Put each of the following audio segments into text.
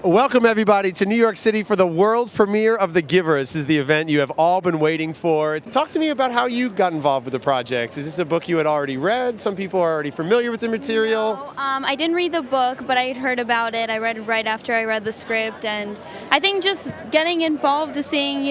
Welcome, everybody, to New York City for the world premiere of The Giver. This is the event you have all been waiting for. Talk to me about how you got involved with the project. Is this a book you had already read? Some people are already familiar with the material. No, I didn't read the book, but I had heard about it. I read it right after I read the script, and I think just getting involved to seeing,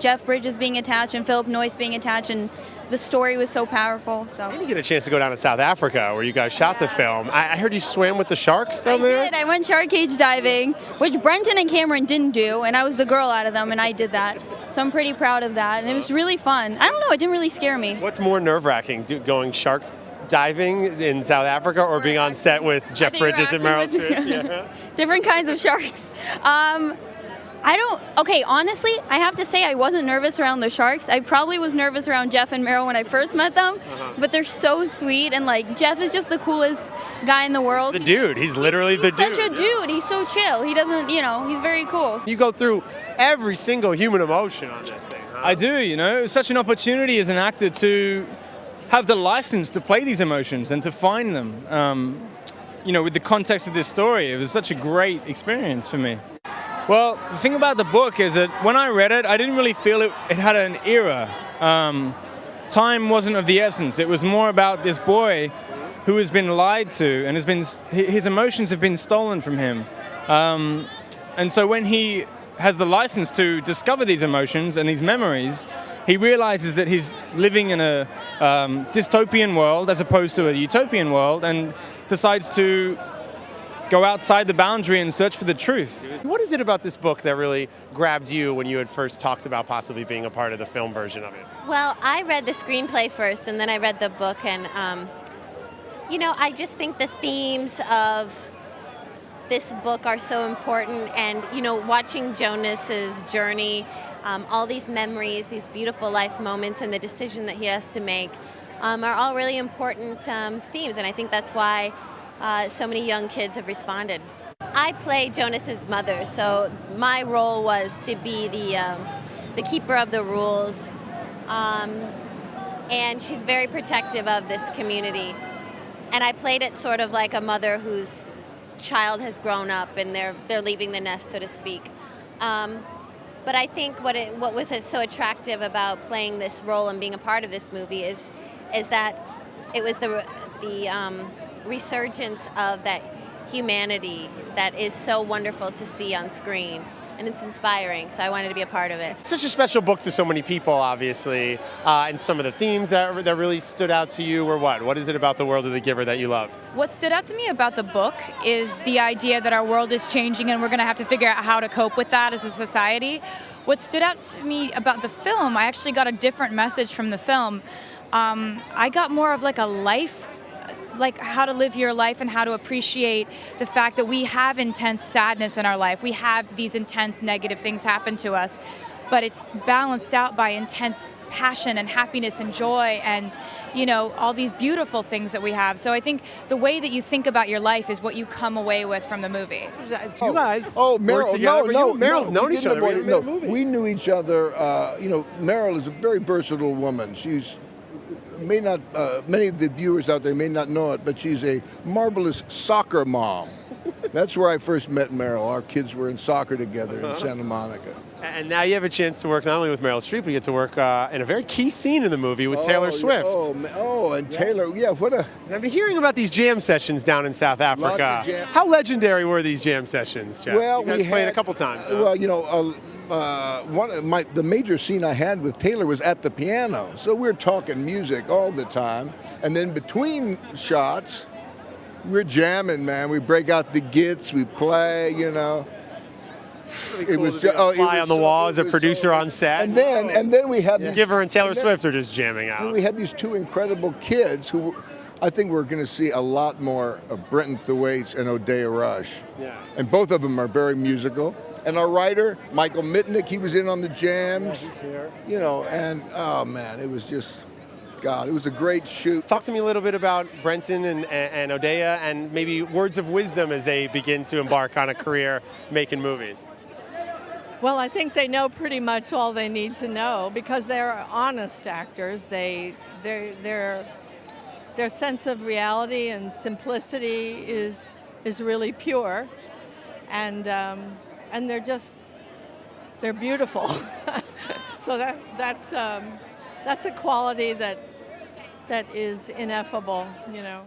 Jeff Bridges being attached and Philip Noyce being attached, and the story was so powerful. So. And you get a chance to go down to South Africa where you guys shot the film. I heard you swam with the sharks down there? I did. I went shark cage diving, which Brenton and Cameron didn't do, and I was the girl out of them, and I did that. So I'm pretty proud of that, and it was really fun. I don't know, it didn't really scare me. What's more nerve-wracking, going shark diving in South Africa or being on set with Jeff Bridges and Meryl Streep? Yeah. Different kinds of sharks. Honestly, I have to say I wasn't nervous around the sharks. I probably was nervous around Jeff and Meryl when I first met them, but they're so sweet, and Jeff is just the coolest guy in the world. The dude, he's literally the dude. He's such a dude, he's so chill. He doesn't, he's very cool. You go through every single human emotion on this thing, huh? I do, It's such an opportunity as an actor to have the license to play these emotions and to find them. With the context of this story, it was such a great experience for me. Well, the thing about the book is that when I read it, I didn't really feel it had an era. Time wasn't of the essence. It was more about this boy who has been lied to and his emotions have been stolen from him. And so when he has the license to discover these emotions and these memories, he realizes that he's living in a dystopian world as opposed to a utopian world, and decides to go outside the boundary and search for the truth. What is it about this book that really grabbed you when you had first talked about possibly being a part of the film version of it? Well, I read the screenplay first, and then I read the book, and I just think the themes of this book are so important, and watching Jonas's journey, all these memories, these beautiful life moments, and the decision that he has to make are all really important themes, and I think that's why so many young kids have responded. I play Jonas's mother, so my role was to be the keeper of the rules, and she's very protective of this community. And I played it sort of like a mother whose child has grown up and they're leaving the nest, so to speak. But I think what was so attractive about playing this role and being a part of this movie is that it was the resurgence of that humanity that is so wonderful to see on screen, and it's inspiring, so I wanted to be a part of it. It's such a special book to so many people, obviously, and some of the themes that really stood out to you were what? What is it about the world of The Giver that you loved? What stood out to me about the book is the idea that our world is changing and we're going to have to figure out how to cope with that as a society. What stood out to me about the film, I actually got a different message from the film. I got more of a life, how to live your life and how to appreciate the fact that we have intense sadness in our life. We have these intense negative things happen to us, but it's balanced out by intense passion and happiness and joy and, all these beautiful things that we have. So I think the way that you think about your life is what you come away with from the movie. You guys Meryl, Meryl known each other. We knew each other. Meryl is a very versatile woman. Many of the viewers out there may not know it, but she's a marvelous soccer mom. That's where I first met Meryl. Our kids were in soccer together in Santa Monica. And now you have a chance to work not only with Meryl Streep, but you get to work in a very key scene in the movie with Taylor Swift. Taylor, what a... And I've been hearing about these jam sessions down in South Africa. How legendary were these jam sessions, Jeff? Well, you guys played a couple times. Huh? The major scene I had with Taylor was at the piano, so we're talking music all the time. And then between shots, we're jamming, man. We break out the gits, we play, Really cool It was just fly on the wall as a producer on set. And then we had The Giver and Taylor Swift are just jamming out. And we had these two incredible kids who I think we're going to see a lot more of Brenton Thwaites and Odeya Rush. Yeah. And both of them are very musical. And our writer, Michael Mitnick, he was in on the jams. Yeah, he's here. And oh man, it was just, God, it was a great shoot. Talk to me a little bit about Brenton and Odeya, and maybe words of wisdom as they begin to embark on a career making movies. Well, I think they know pretty much all they need to know because they're honest actors. Their sense of reality and simplicity is really pure. and they're beautiful. So that's a quality that is ineffable, you know.